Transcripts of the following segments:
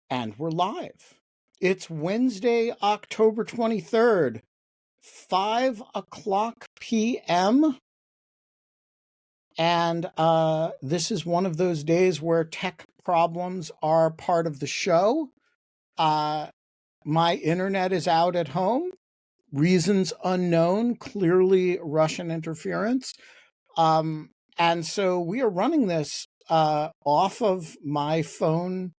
And we're live. It's Wednesday, October 23rd, 5 o'clock p.m. And this is one of those days where tech problems are part of the show. My internet is out at home. Reasons unknown, clearly Russian interference. And so we are running this off of my phone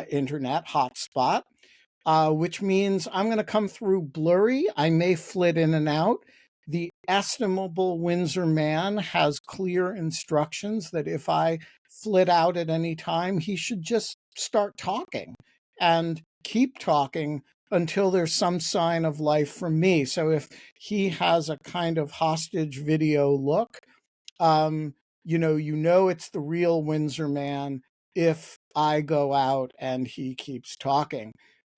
internet hotspot, which means I'm going to come through blurry. I may flit in and out. The estimable Windsor Mann has clear instructions that if I flit out at any time, he should just start talking and keep talking until there's some sign of life from me. So if he has a kind of hostage video look, you know it's the real Windsor Mann if I go out and he keeps talking.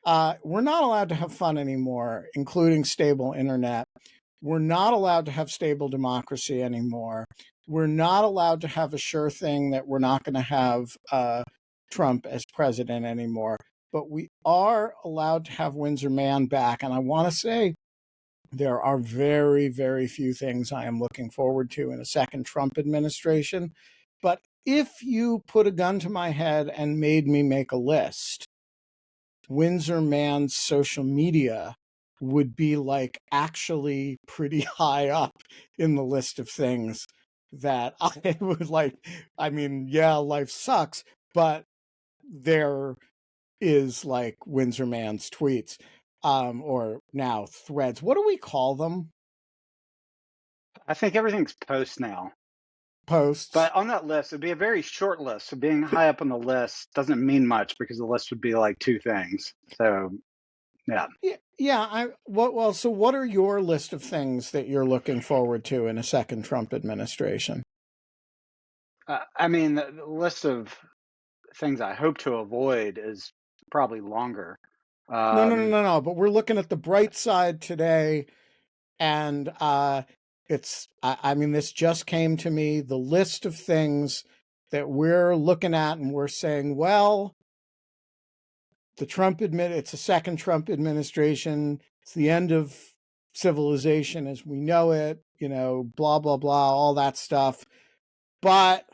We're not allowed to have fun anymore, including stable internet. We're not allowed to have stable democracy anymore. We're not allowed to have a sure thing that we're not going to have Trump as president anymore. But we are allowed to have Windsor Mann back. And I want to say there are very, very few things I am looking forward to in a second Trump administration. But if you put a gun to my head and made me make a list, Windsor Mann's social media would be like actually pretty high up in the list of things that I would like. I mean, yeah, life sucks, but there is like Windsor Mann's tweets, or now threads. What do we call them? I think everything's post now. Posts. But on that list, it'd be a very short list. So being high up on the list doesn't mean much because the list would be like two things. So, yeah. Yeah. So what are your list of things that you're looking forward to in a second Trump administration? I mean, the list of things I hope to avoid is probably longer. No. But we're looking at the bright side today, and I mean, this just came to me. The list of things that we're looking at, and we're saying, well, it's a second Trump administration. It's the end of civilization as we know it, blah, blah, blah, all that stuff. But,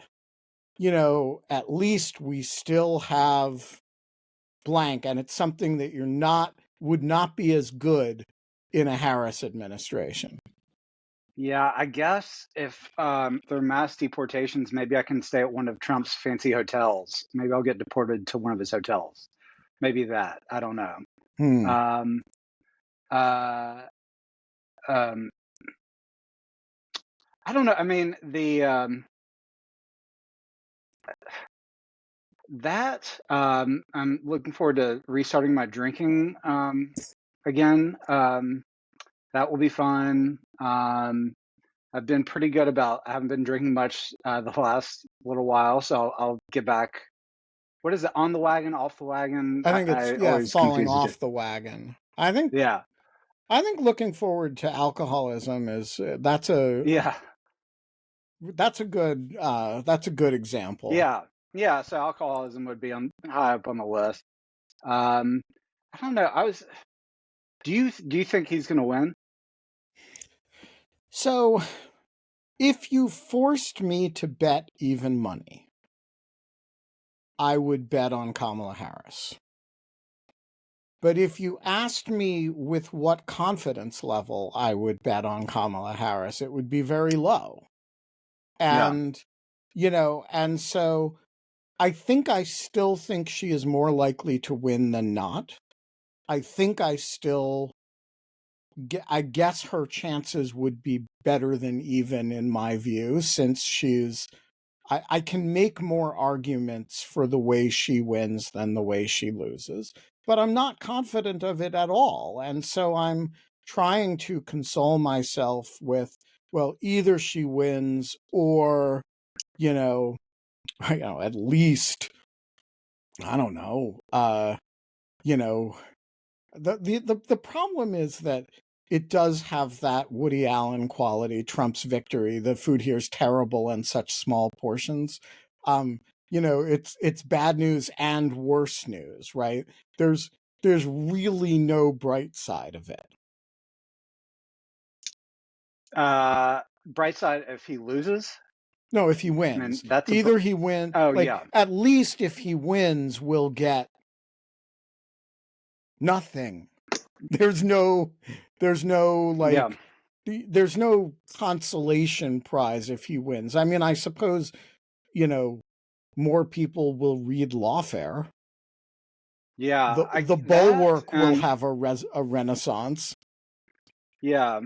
at least we still have blank, and it's something that would not be as good in a Harris administration. Yeah, I guess if there are mass deportations, maybe I can stay at one of Trump's fancy hotels. Maybe I'll get deported to one of his hotels. Maybe that. I don't know. I don't know. I mean, I'm looking forward to restarting my drinking again. That will be fun. I've been pretty good I haven't been drinking much the last little while, so I'll get back. What is it? On the wagon, off the wagon? I think it's always falling confuse off the wagon. I think looking forward to alcoholism is that's a good example. Yeah. So alcoholism would be high up on the list. I don't know. Do you think he's going to win? So, if you forced me to bet even money, I would bet on Kamala Harris. But if you asked me with what confidence level I would bet on Kamala Harris, it would be very low. And, and so I still think she is more likely to win than not. I guess her chances would be better than even in my view, since I can make more arguments for the way she wins than the way she loses, but I'm not confident of it at all. And so I'm trying to console myself with, well, either she wins or, at least, I don't know, the problem is that it does have that Woody Allen quality, Trump's victory. The food here is terrible and such small portions. it's bad news and worse news, right? There's really no bright side of it. Bright side, if he loses, No, if he I mean, wins. that's a, Either he wins, oh, like yeah. at least if he wins, we'll get nothing. There's no Yeah. like there's no consolation prize if he wins. I mean, I suppose, more people will read lawfare. Yeah. The That, Bulwark will and have a renaissance. yeah,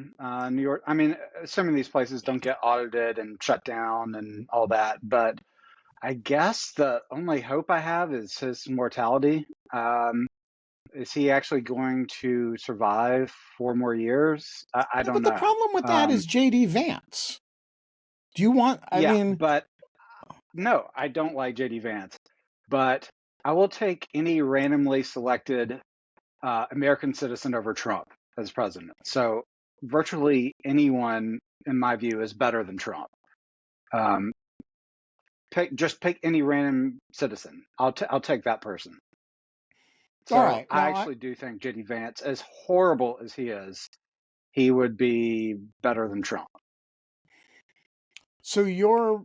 New York, I mean, some of these places don't get audited and shut down and all that, but I guess the only hope I have is his mortality. Is he actually going to survive 4 more years? I Yeah, don't but the know. problem with that is JD Vance. Do you want, I Yeah, mean, but no, I don't like JD Vance, but I will take any randomly selected American citizen over Trump as president. So virtually anyone, in my view, is better than Trump. Um, just pick any random citizen. I'll take that person. all So right. I Now, actually do think JD Vance, as horrible as he would be better than Trump. so your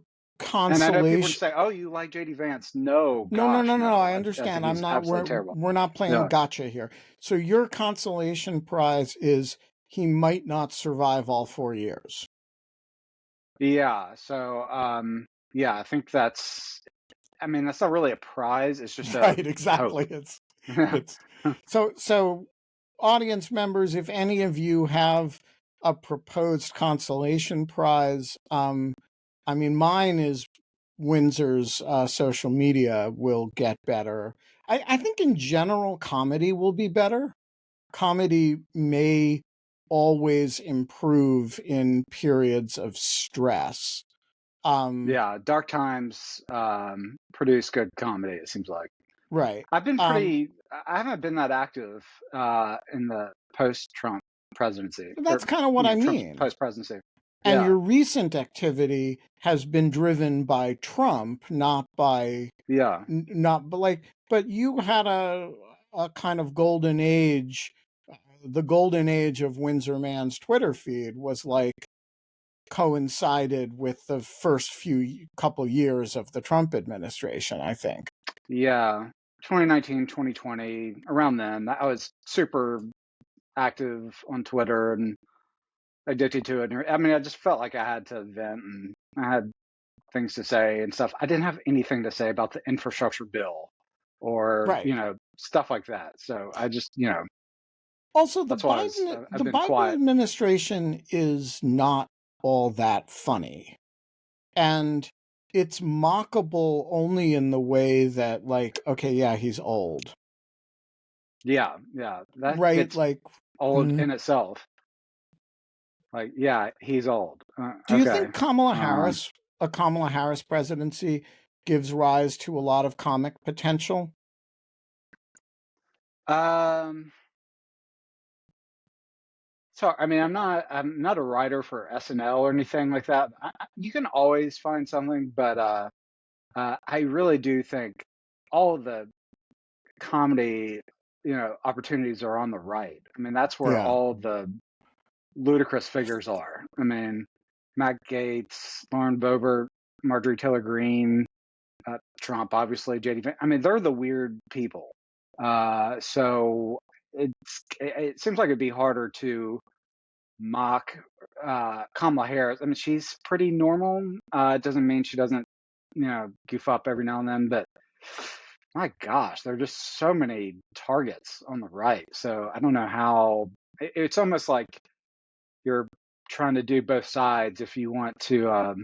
And I know people would consolation, say, "Oh, you like JD Vance?" No, no, no, gosh, no, no, no. I I understand. think I'm he's not, absolutely terrible. we're not playing Yeah, gotcha here. So your consolation prize is he might not survive all 4 years. yeah. So, yeah, I think that's. I mean, that's not really a prize. It's just a Right, hope. exactly. It's so audience members, if any of you have a proposed consolation prize, I mean, mine is Windsor's social media will get better. I think in general, comedy will be better. Comedy may always improve in periods of stress. Um, Yeah, dark times produce good comedy. It seems like. right. I've been pretty. I haven't been that active in the post-Trump presidency, or That's kind of what I Trump's mean. post-presidency. And Yeah, your recent activity has been driven by Trump, not by yeah, not but like but you had a kind of golden age. The golden age of Windsor Mann's Twitter feed was like coincided with the first few couple years of the Trump administration, I think. yeah. 2019, 2020, around then, I was super active on Twitter and addicted to it. I mean, I just felt like I had to vent and I had things to say and stuff. I didn't have anything to say about the infrastructure bill or, Right. stuff like that. So I just, Also, that's why I've the been Biden quiet. administration is not all that funny. And it's mockable only in the way that, like, okay, yeah, he's old, Yeah, yeah. That right? gets Like, old mm. in itself. Like, yeah, he's old. Do you Okay. think Um, A Kamala Harris presidency gives rise to a lot of comic potential? um, so I mean, I'm not a writer for SNL or anything like that. You can always find something, but I really do think all of the comedy, opportunities are on the right. I mean, that's where Yeah. all the ludicrous figures are. I mean, Matt Gaetz, Lauren Boebert, Marjorie Taylor Greene, Trump, obviously, JD. I mean, they're the weird people. So it seems like it'd be harder to mock Kamala Harris. I mean, she's pretty normal. It doesn't mean she doesn't, goof up every now and then, but my gosh, there are just so many targets on the right. So I don't know how. It's almost like you're trying to do both sides if you want to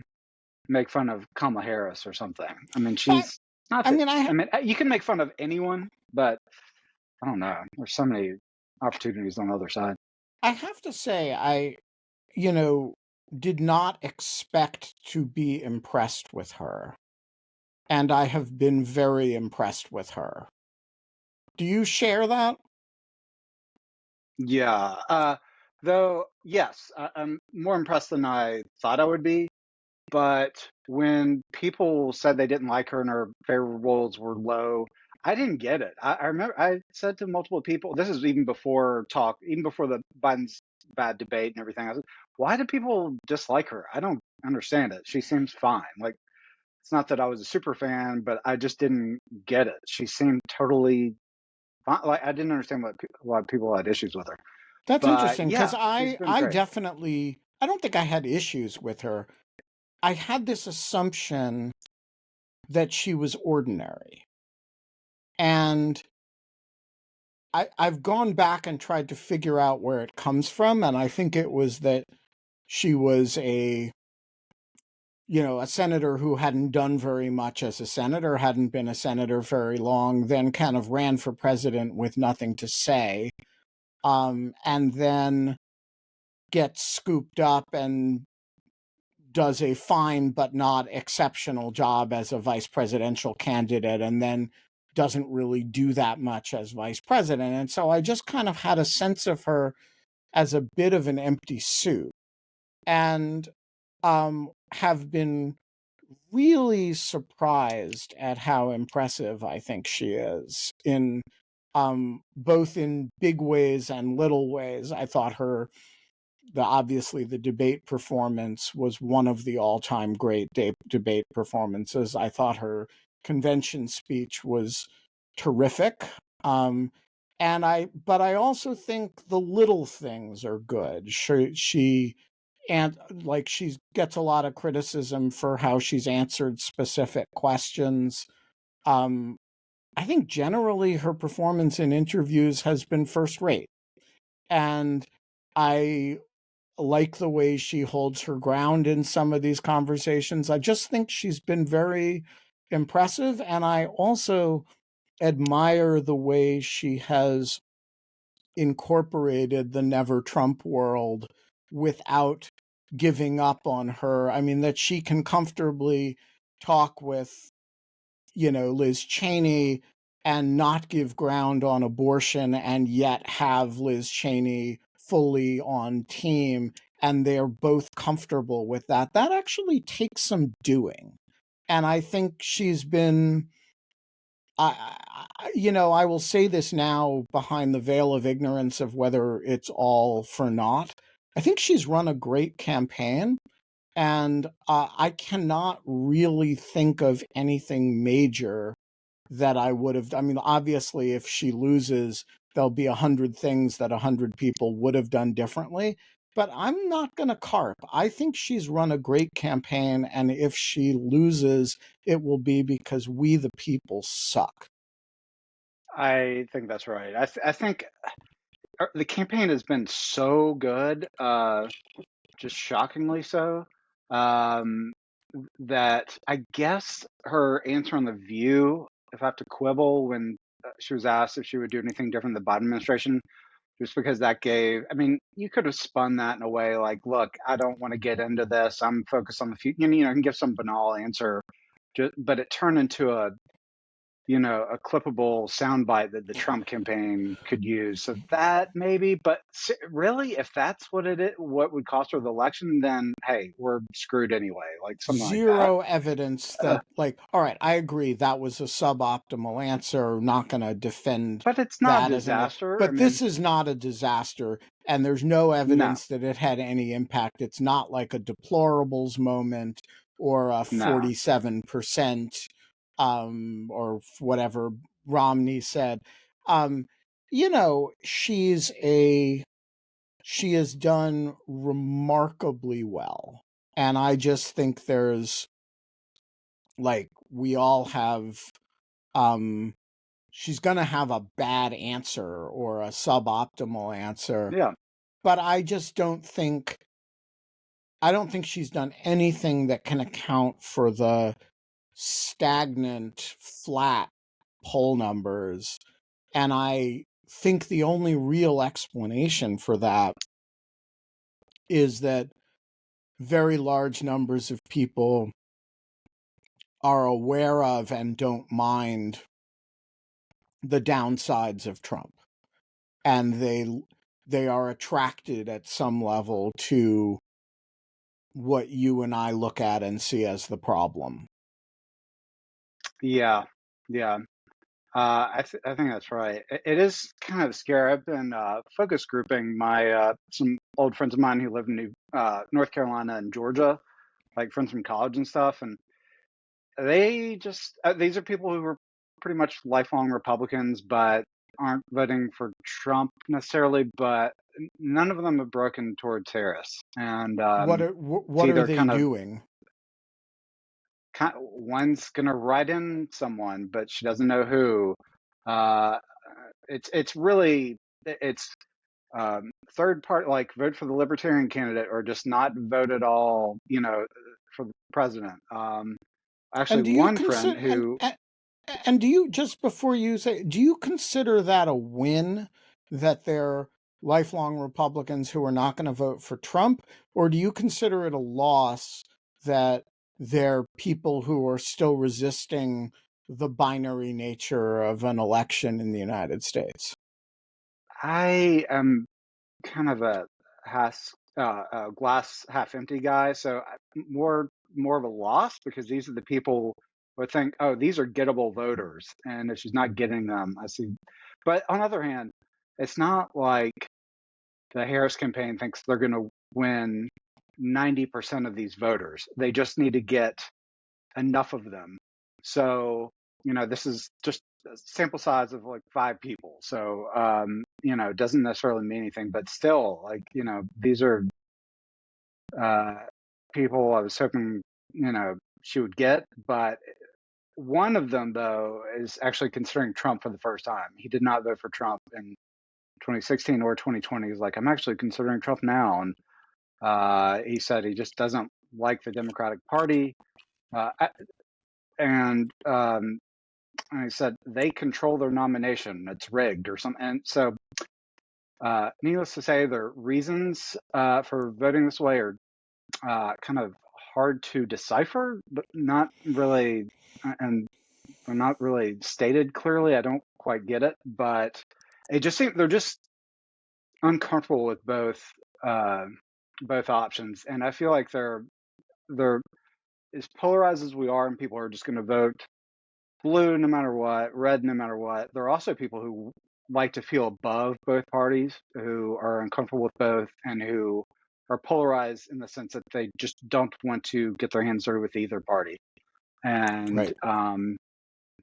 make fun of Kamala Harris or something. I mean, But she's not I that. mean, I mean, you can make fun of anyone, but I don't know. There's so many opportunities on the other side. I have to say, you know, did not expect to be impressed with her. And I have been very impressed with her. Do you share that? Yeah. Though, yes, I'm more impressed than I thought I would be. But when people said they didn't like her and her favorables were low, I didn't get it. I remember I said to multiple people, this is even before talk, even before the Biden's bad debate and everything. I said, why do people dislike her? I don't understand it. She seems fine. Like, it's not that I was a super fan, but I just didn't get it. She seemed totally fine. Like, I didn't understand why people had issues with her. That's But interesting yeah, because she's been I great. definitely I don't think I had issues with her. I had this assumption that she was ordinary. And I've gone back and tried to figure out where it comes from, and I think it was that she was a senator who hadn't done very much as a senator, hadn't been a senator very long, then kind of ran for president with nothing to say, and then gets scooped up and does a fine but not exceptional job as a vice presidential candidate, and then doesn't really do that much as vice president. And so I just kind of had a sense of her as a bit of an empty suit, and have been really surprised at how impressive I think she is in both in big ways and little ways. I thought obviously the debate performance was one of the all-time great debate performances. I thought her convention speech was terrific. Um, but I also think the little things are good. She and like she gets a lot of criticism for how she's answered specific questions. Um, I think generally her performance in interviews has been first rate, and I like the way she holds her ground in some of these conversations. I just think she's been very impressive, and I also admire the way she has incorporated the never Trump world without giving up on her. I mean, that she can comfortably talk with, Liz Cheney and not give ground on abortion and yet have Liz Cheney fully on team, and they're both comfortable with that. That actually takes some doing. And I think she's been I will say this now behind the veil of ignorance of whether it's all for naught. I think she's run a great campaign, and I cannot really think of anything major that I would have. I mean, obviously, if she loses, there'll be 100 things that 100 people would have done differently. But I'm not going to carp. I think she's run a great campaign, and if she loses, it will be because we, the people, suck. I think that's right. I think the campaign has been so good, just shockingly so, um, that I guess her answer on The View, if I have to quibble, when she was asked if she would do anything different in the Biden administration, just because that gave, I mean, you could have spun that in a way like, look, I don't want to get into this. I'm focused on the future. I can give some banal answer, but it turned into a clippable soundbite that the Trump campaign could use. So that maybe, but really, if that's what it is, what would cost her the election, then hey, we're screwed anyway. Like something like that. Zero evidence Uh, that, like, all right, I agree that was a suboptimal answer. Not going to defend but it's not a that as an, disaster. I but mean, this is not a disaster, and there's no no, evidence that it had any impact. It's not like a deplorables moment or a no. 47%, or whatever Romney said. Um, she has done remarkably well. And I just think there's, like, we all have, um she's going to have a bad answer or a suboptimal answer, Yeah, but I don't think she's done anything that can account for the stagnant flat poll numbers. And I think the only real explanation for that is that very large numbers of people are aware of and don't mind the downsides of Trump, and they are attracted at some level to what you and I look at and see as the problem. Yeah, yeah. I think that's right. It is kind of scary. I've been focus grouping my some old friends of mine who live in North Carolina and Georgia, like friends from college and stuff, and they just these are people who were pretty much lifelong Republicans, but aren't voting for Trump necessarily. But none of them have broken towards Harris, and it's What are either they doing? one's gonna write in someone, but she doesn't know who. Uh, it's really it's third part, like vote for the Libertarian candidate or just not vote at all. For the president. Actually, And do you one friend consider who and do you, just before you say, do you consider that a win that they're lifelong Republicans who are not going to vote for Trump, or do you consider it a loss that they're people who are still resisting the binary nature of an election in the United States? I am kind of a glass half empty guy, so more of a loss because these are the people who think, oh, these are gettable voters, and if she's not getting them, I see. But on the other hand, it's not like the Harris campaign thinks they're going to win 90% of these voters. They just need to get enough of them. So, this is just a sample size of like 5 people. So, it doesn't necessarily mean anything, but still, like, these are uh, people I was hoping, she would get. But one of them, though, is actually considering Trump for the first time. He did not vote for Trump in 2016 or 2020. He's like, I'm actually considering Trump now. And he said he just doesn't like the Democratic Party. Uh, and and he said they control their nomination. It's rigged or something. And so, needless to say, their reasons for voting this way are kind of hard to decipher, but not really, and they're not really stated clearly. I don't quite get it, but it just seems they're just uncomfortable with both options, and I feel like they're as polarized as we are, and people are just going to vote blue no matter what, red no matter what. There are also people who like to feel above both parties, who are uncomfortable with both, and who are polarized in the sense that they just don't want to get their hands dirty with either party, and Right.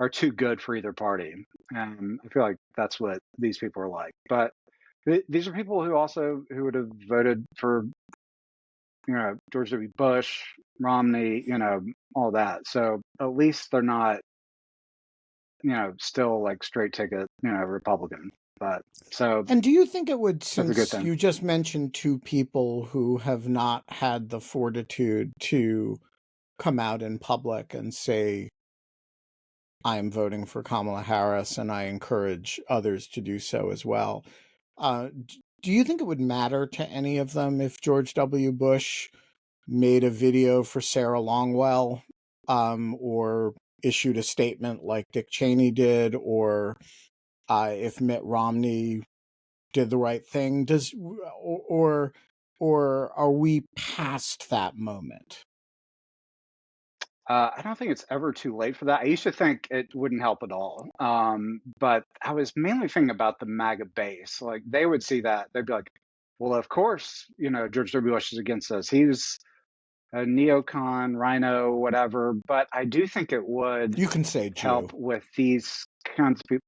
are too good for either party. I feel like that's what these people are like. But these are people who would have voted for George W. Bush, Romney, all that. So at least they're not still like straight ticket, Republican. But so And do you think it would, that's a good since thing. you just mentioned two people who have not had the fortitude to come out in public and say, I am voting for Kamala Harris and I encourage others to do so as well. Do you think it would matter to any of them if George W. Bush made a video for Sarah Longwell, or issued a statement like Dick Cheney did, or if Mitt Romney did the right thing? Or are we past that moment? I don't think it's ever too late for that. I used to think it wouldn't help at all. But I was mainly thinking about the MAGA base. Like they would see that, they'd be like, well, of course, George W. Bush is against us. He's a neocon, rhino, whatever. But I do think it would You can say Jew. help with these kinds of people.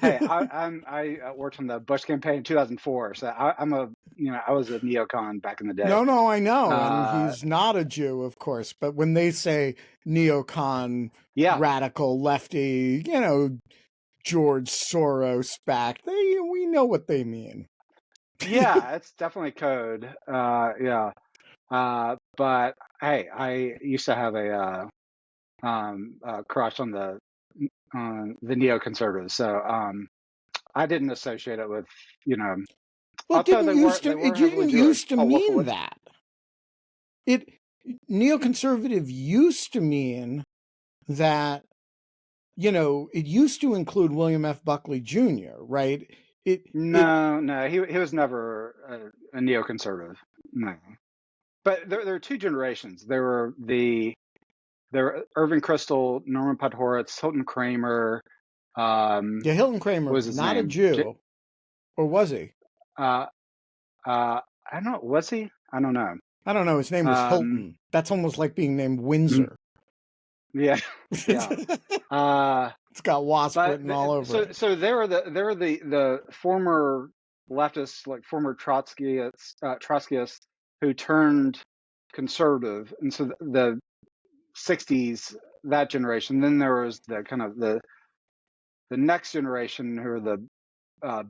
Hey, I worked on the Bush campaign in 2004, so I was a neocon back in the day. No, I know. And Uh, he's not a Jew, of course. But when they say neocon, yeah, radical lefty, George Soros back, we know what they mean. yeah, it's definitely code. Yeah, but hey, I used to have a crush on the neoconservatives, so I didn't associate it with you know, Well, although they it were heavily didn't Jewish. used to Paul mean Wolfowitz. that. It Neoconservative used to mean that, it used to include William F. Buckley Jr., right? It No, no, he was never a neoconservative. No. but there are two generations. There were Irving Kristol, Norman Podhoretz, Hilton Kramer. Yeah, Hilton What Kramer, was his not a name? Jew, or was he? Uh, I don't know. Was he? I don't know. I don't know. His name was Um, Hilton. That's almost like being named mm, Windsor. yeah, yeah. It's Uh, got wasp but written all over it. so they were the former leftists, like former Trotskyists who turned conservative, and so the '60s, that generation. Then there was the kind of the next generation who are the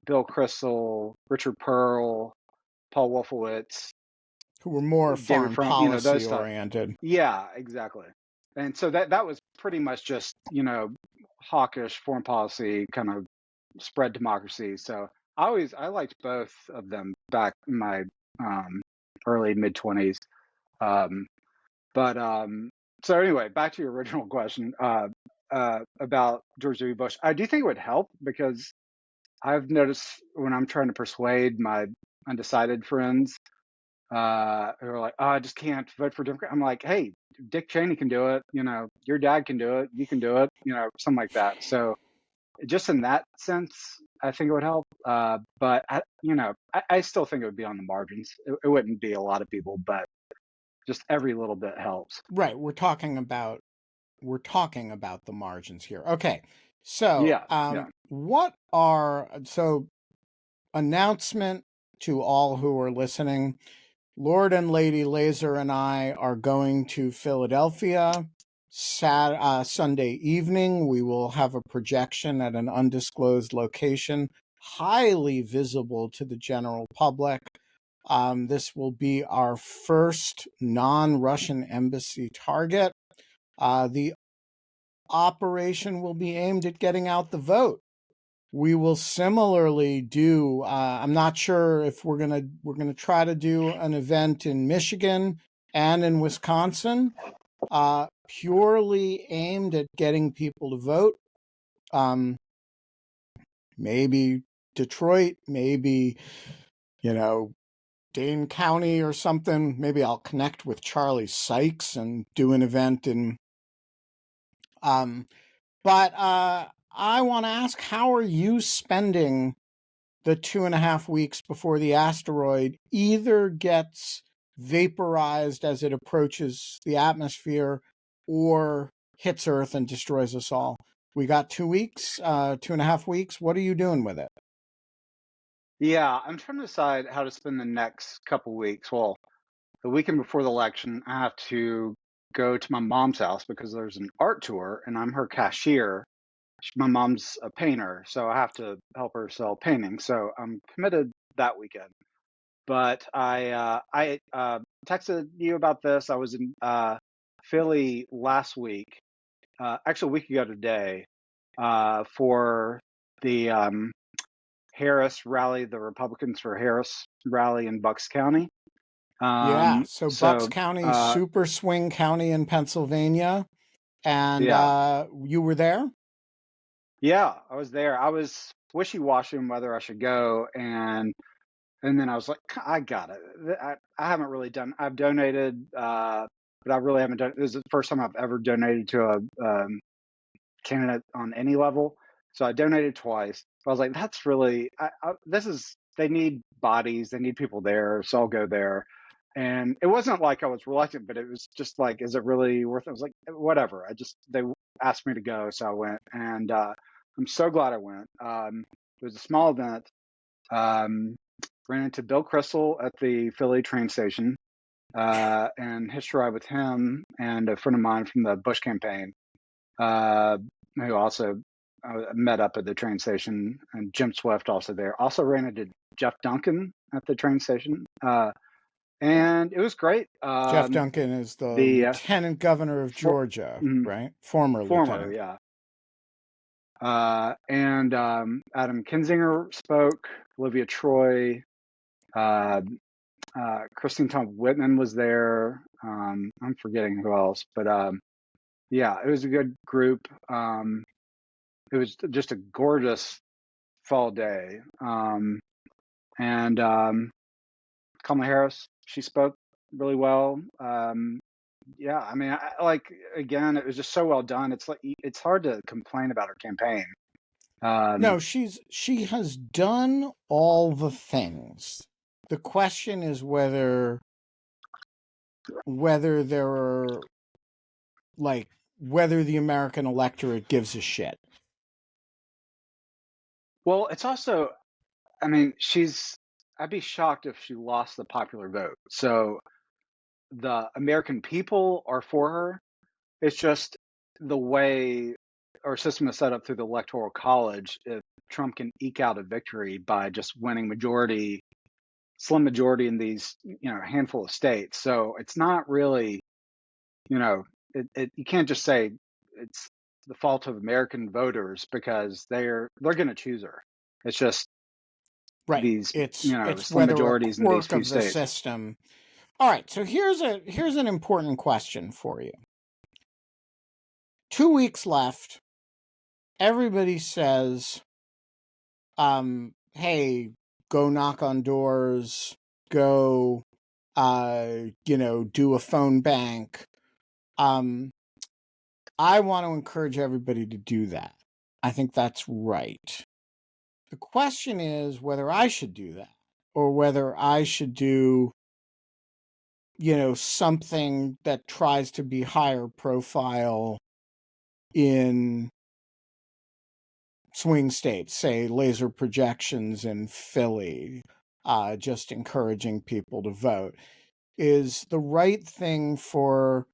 Bill Kristol, Richard Pearl, Paul Wolfowitz, Who were more David foreign Frum, policy those type. oriented. Yeah, exactly. And so that was pretty much just, hawkish foreign policy, kind of spread democracy. So I liked both of them back in my um, early mid 20s. Um, but so anyway, back to your original question about George W. Bush. I do think it would help because I've noticed when I'm trying to persuade my undecided friends who are like, "Oh, I just can't vote for Democrat." I'm like, "Hey, Dick Cheney can do it. Your dad can do it. You can do it. Something like that." So just in that sense, I think it would help. But I still think it would be on the margins. It wouldn't be a lot of people, but just every little bit helps. Right. We're talking about the margins here. Okay. So, Yeah, yeah. so announcement to all who are listening. Lord and Lady Laser and I are going to Philadelphia Sunday evening. We will have a projection at an undisclosed location, highly visible to the general public. This will be our first non-Russian embassy target. The operation will be aimed at getting out the vote. We will similarly do. I'm not sure if we're gonna try to do an event in Michigan and in Wisconsin, purely aimed at getting people to vote. Um, maybe Detroit, maybe you know Dane County or something. Maybe I'll connect with Charlie Sykes and do an event in. Um, but I want to ask, how are you spending the 2.5 weeks before the asteroid either gets vaporized as it approaches the atmosphere or hits Earth and destroys us all? We got 2 weeks, 2.5 weeks. What are you doing with it? Yeah, I'm trying to decide how to spend the next couple weeks. Well, the weekend before the election, I have to go to my mom's house because there's an art tour and I'm her cashier. My mom's a painter, so I have to help her sell paintings. So I'm committed that weekend. But I texted you about this. I was in Philly last week, actually a week ago today, for the Harris rally, the Republicans for Harris rally in Bucks County. Yeah, so Bucks So County, super swing county in Pennsylvania, and yeah, you were there? yeah, I was there. I was wishy-washy on whether I should go, and then I was like, I got it. I haven't really done. I've donated, but I really haven't done. This is the first time I've ever donated to a candidate on any level. So I donated twice. I was like, that's really. This is. They need bodies. They need people there. So I'll go there. And it wasn't like I was reluctant, but it was just like, is it really worth it? I was like, whatever. They asked me to go, so I went, and I'm so glad I went. It was a small event. Um, Ran into Bill Kristol at the Philly train station and hitched a ride with him and a friend of mine from the Bush campaign uh, who also met up at the train station, and Jim Swift also there. Also ran into Jeff Duncan at the train station, and it was great. Jeff Duncan is the The lieutenant governor of for, Georgia, right? Former Former, lieutenant. yeah. And Adam Kinzinger spoke, Olivia Troy, uh, Christine Tom Whitman was there. I'm forgetting who else, but yeah, it was a good group. It was just a gorgeous fall day. And Kamala Harris, she spoke really well. Yeah, I mean, like again, it was just so well done. It's like it's hard to complain about her campaign. Um, No, she has done all the things. The question is whether there are like whether the American electorate gives a shit. well, it's also, I mean, I'd be shocked if she lost the popular vote. So the American people are for her. It's just the way our system is set up through the Electoral College. If Trump can eke out a victory by just winning slim majority in these, handful of states. So it's not really, you know, you can't just say it's the fault of American voters because they're going to choose her. It's just Right. these, It's slim whether a majorities in these quirk few of the states. system. All right, so here's an important question for you. 2 weeks left. Everybody says, hey, go knock on doors, go do a phone bank. I want to encourage everybody to do that. I think that's right. The question is whether I should do that or whether I should do, something that tries to be higher profile in swing states, say laser projections in Philly, just encouraging people to vote. Is the right thing for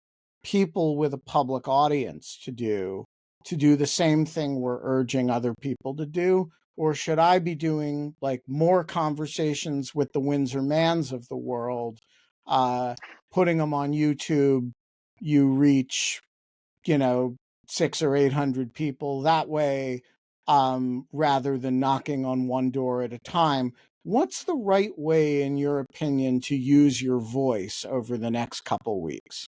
people with a public audience to do the same thing we're urging other people to do? Or should I be doing like more conversations with the Windsor Manns of the world, putting them on YouTube? You reach, you know, 600 or 800 people that way, rather than knocking on one door at a time. What's the right way, in your opinion, to use your voice over the next couple weeks?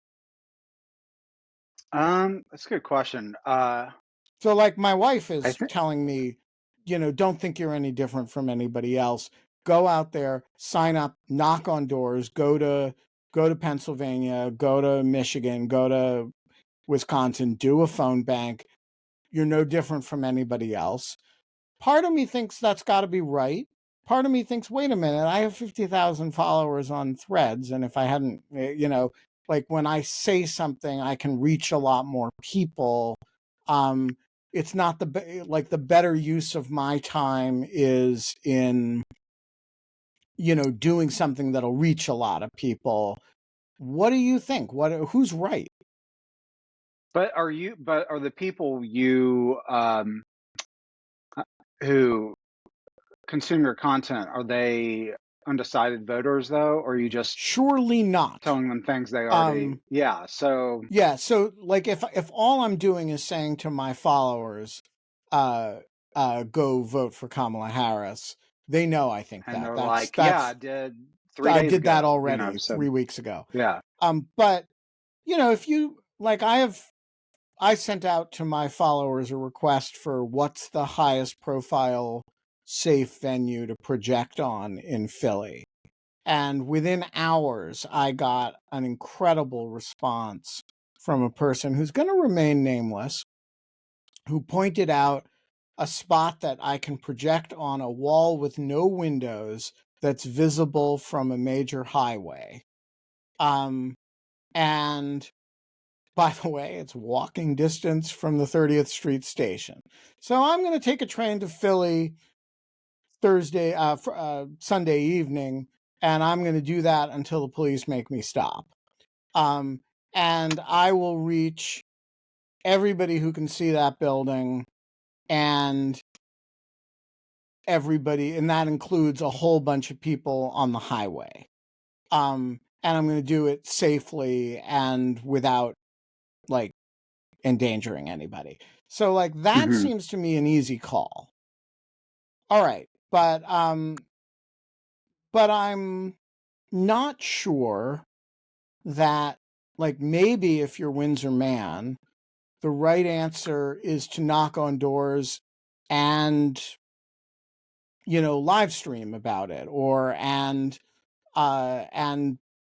That's a good question. So, like, my wife I is think, telling me, don't think you're any different from anybody else. Go out there, sign up, knock on doors, go to Pennsylvania, go to Michigan, go to Wisconsin, do a phone bank. You're no different from anybody else. Part of me thinks that's got to be right. Part of me thinks, wait a minute, I have 50,000 followers on Threads. And if I hadn't, like when I say something, I can reach a lot more people. Um, it's not the better use of my time is in, doing something that'll reach a lot of people. What do you think? Who's right? but are the people who consume your content, are they undecided voters though, or are you just Surely not. telling them things they already? Um, Yeah. So, Yeah, so like if all I'm doing is saying to my followers, uh go vote for Kamala Harris, they know I think and that. they're That's like, yeah, I that's did 3 days I did that ago, already so 3 weeks ago. yeah. But if you like I sent out to my followers a request for what's the highest profile safe venue to project on in Philly. And within hours, I got an incredible response from a person who's going to remain nameless, who pointed out a spot that I can project on a wall with no windows that's visible from a major highway. Um, and by the way, it's walking distance from the 30th Street station. So I'm going to take a train to Philly Sunday evening, and I'm going to do that until the police make me stop. Um, and I will reach everybody who can see that building, and everybody, and that includes a whole bunch of people on the highway. And I'm going to do it safely and without like endangering anybody. So like that Hmm. seems to me an easy call. All right, but I'm not sure that, like, maybe if you're Windsor Mann, the right answer is to knock on doors and live stream about it, or and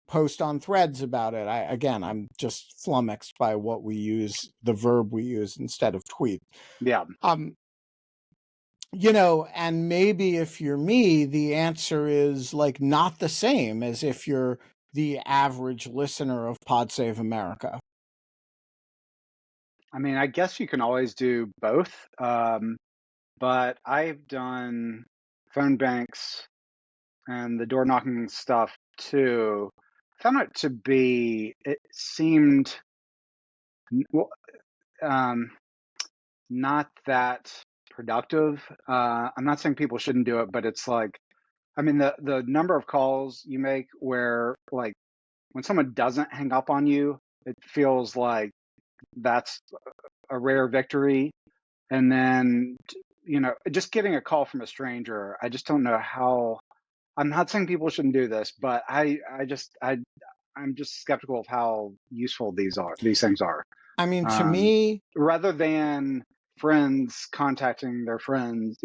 post on threads about it. I'm just flummoxed by the verb we use instead of tweet. Yeah. Um, and maybe if you're me, the answer is like not the same as if you're the average listener of Pod Save America. I mean, I guess you can always do both. But I've done phone banks and the door knocking stuff too. Found it to be, it seemed um, not that productive. I'm not saying people shouldn't do it, but it's like, I mean, the number of calls you make where like when someone doesn't hang up on you, it feels like that's a rare victory. And then, just getting a call from a stranger, I just don't know how. I'm not saying people shouldn't do this, but I'm just skeptical of how useful these things are. I mean, to Um, me, Rather than friends contacting their friends,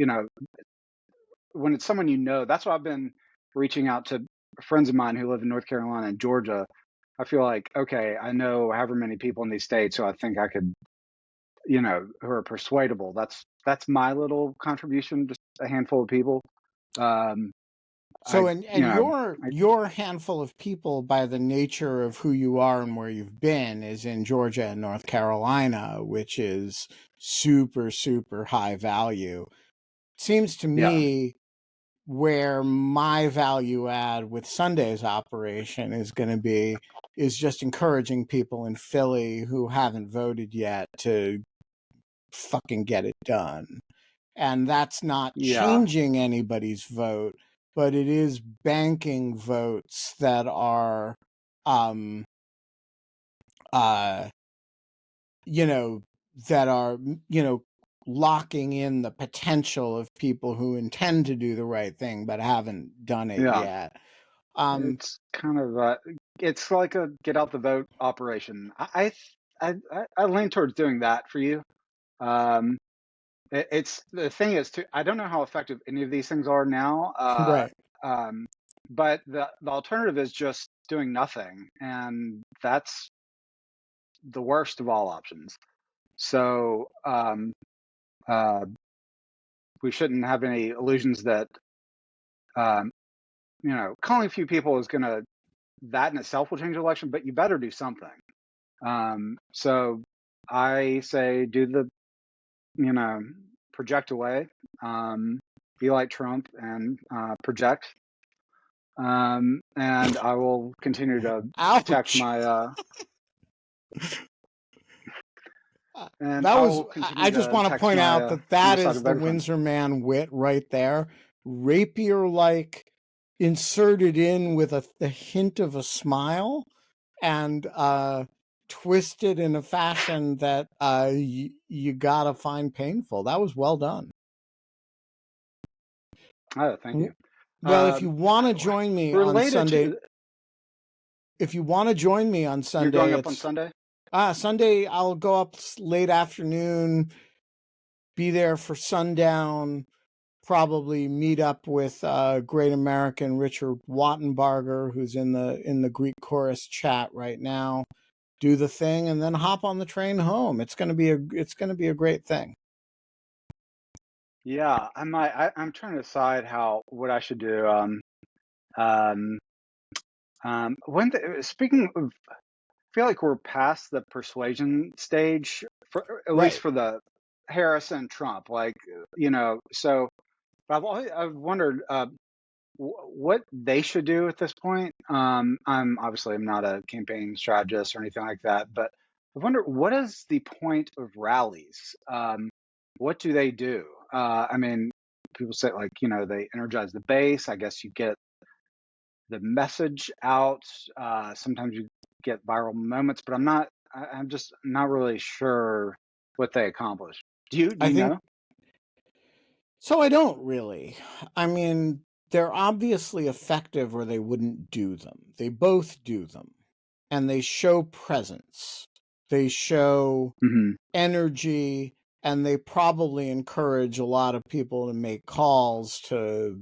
when it's someone that's why I've been reaching out to friends of mine who live in North Carolina and Georgia. I feel like, okay, I know however many people in these states, so I think I could, who are persuadable. That's my little contribution, just a handful of people. Um, so I, and your handful of people, by the nature of who you are and where you've been, is in Georgia and North Carolina, which is super, super high value. Seems to yeah, me where my value add with Sunday's operation is going to be is just encouraging people in Philly who haven't voted yet to fucking get it done. And that's not yeah, changing anybody's vote, but it is banking votes that are um uh you know that are locking in the potential of people who intend to do the right thing but haven't done it yeah. yet. um It's kind of it's like a get out the vote operation. I lean towards doing that for you. Um, it's the thing is too. I don't know how effective any of these things are now. right. Um, but the alternative is just doing nothing, and that's the worst of all options. So uh, we shouldn't have any illusions that um, calling a few people is going to that in itself will change the election, but you better do something. So I say do the, you know, project away, be like Trump and project. And I will continue to protect Ouch. my, and That I was will I continue just to want to text point out that my that side is of the voter friends. Windsor Mann wit right there. Rapier like, inserted in with the hint of a smile, and twisted in a fashion that you gotta find painful. That was well done. Oh, thank you. Well, if you want I, to join me on related Sunday, to, if you want to join me on you're going Sunday, up on it's Sunday? Sunday. I'll go up late afternoon, be there for sundown, probably meet up with great American Richard Wattenbarger, who's in the Greek chorus chat right now. Do the thing and then hop on the train home. It's gonna be a great thing. Yeah, I'm trying to decide what I should do. Um, Speaking of, I feel like we're past the persuasion stage, at least Right. for the Harris and Trump. Like, so I've wondered what they should do at this point. I'm not a campaign strategist or anything like that, but I wonder what is the point of rallies? What do they do? I mean, people say like, they energize the base. I guess you get the message out. Sometimes you get viral moments, but I'm just not really sure what they accomplish. Do I you think know? so. I don't really. I mean, they're obviously effective or they wouldn't do them. They both do them. And they show presence. They show Hmm. energy, and they probably encourage a lot of people to make calls, to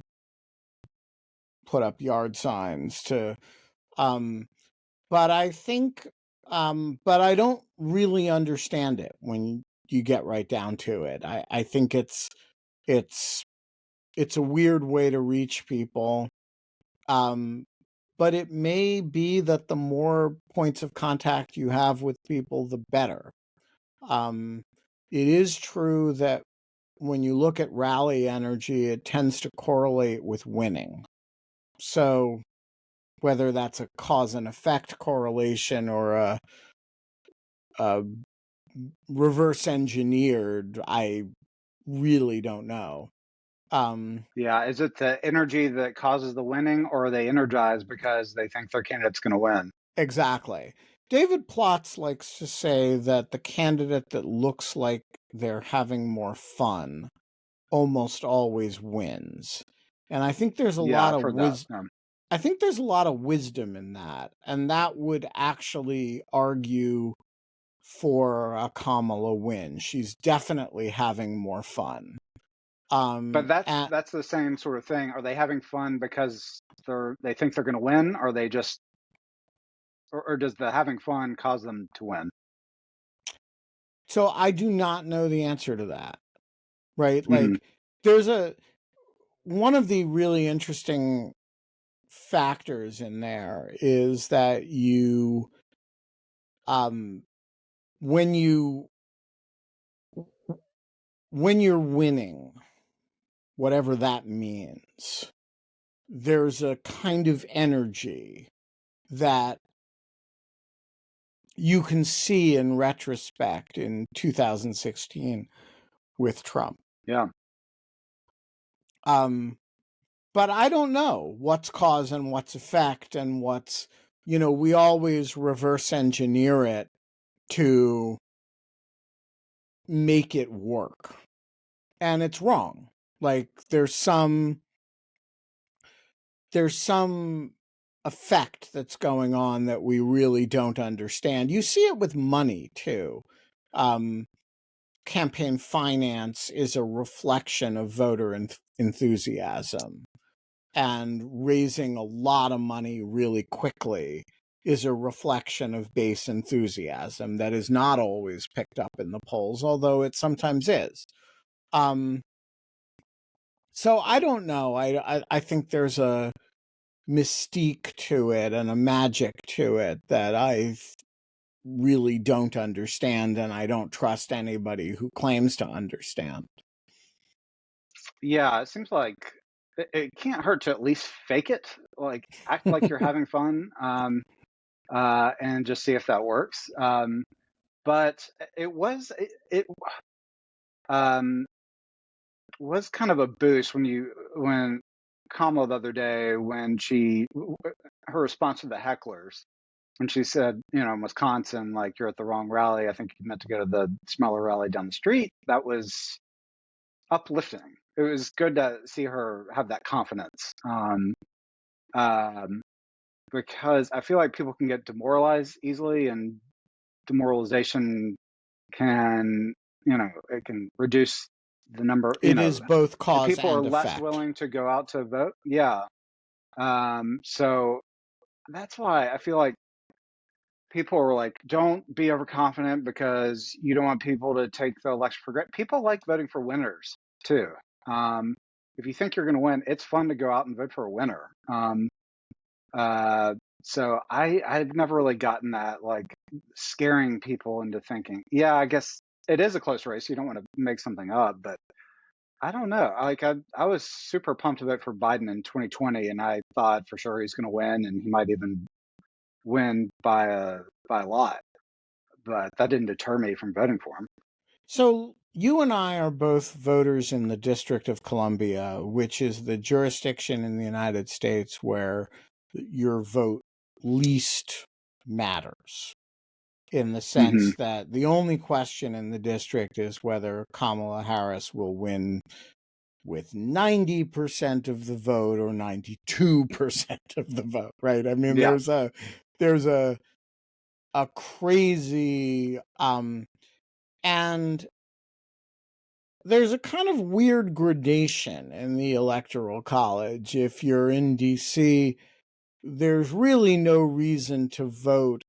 put up yard signs, to but I think, but I don't really understand it when you get right down to it. I think it's it's a weird way to reach people. Um, but it may be that the more points of contact you have with people, the better. Um, it is true that when you look at rally energy, it tends to correlate with winning. So whether that's a cause and effect correlation or a reverse engineered, I really don't know. Um, Yeah, is it the energy that causes the winning, or are they energized because they think their candidate's going to win? exactly. David Plotz likes to say that the candidate that looks like they're having more fun almost always wins. And I think there's a Yeah, lot I've of heard that. I think there's a lot of wisdom in that. And that would actually argue for a Kamala win. She's definitely having more fun. But that's And that's the same sort of thing. Are they having fun because they think they're going to win? Or are they just, or does the having fun cause them to win? so I do not know the answer to that, right? Hmm. Like there's a one of the really interesting factors in there is that you um when you when you're winning, whatever that means, there's a kind of energy that you can see in retrospect in 2016 with Trump. Yeah. Um, but I don't know what's cause and what's effect and what's, we always reverse engineer it to make it work. And it's wrong. Like there's some effect that's going on that we really don't understand. You see it with money too. Um, Campaign finance is a reflection of voter enthusiasm, and raising a lot of money really quickly is a reflection of base enthusiasm that is not always picked up in the polls, although it sometimes is. Um, so I don't know. I think there's a mystique to it and a magic to it that I really don't understand, and I don't trust anybody who claims to understand. Yeah, it seems like it can't hurt to at least fake it, like act like you're having fun, and just see if that works. But it um, was kind of a boost when Kamala the other day, when her response to the hecklers, when she said, in Wisconsin, like, you're at the wrong rally. I think you meant to go to the smaller rally down the street. That was uplifting. It was good to see her have that confidence. Um, because I feel like people can get demoralized easily, and demoralization can, it can reduce the number, It is both and cause people are and less effect. willing to go out to vote. Yeah. So that's why I feel like people are like, don't be overconfident because you don't want people to take the election for granted. People like voting for winners too. Um, if you think you're going to win, it's fun to go out and vote for a winner. Uh, so I've never really gotten that, like, scaring people into thinking, yeah, I guess it is a close race. You don't want to make something up, but I don't know. Like, I was super pumped to vote for Biden in 2020, and I thought for sure he's going to win, and he might even win by a lot. But that didn't deter me from voting for him. So you and I are both voters in the District of Columbia, which is the jurisdiction in the United States where your vote least matters, in the Hmm. sense that the only question in the district is whether Kamala Harris will win with 90% of the vote or 92% of the vote, right? I mean, Yeah. there's a crazy and there's a kind of weird gradation in the electoral college. If you're in DC, there's really no reason to vote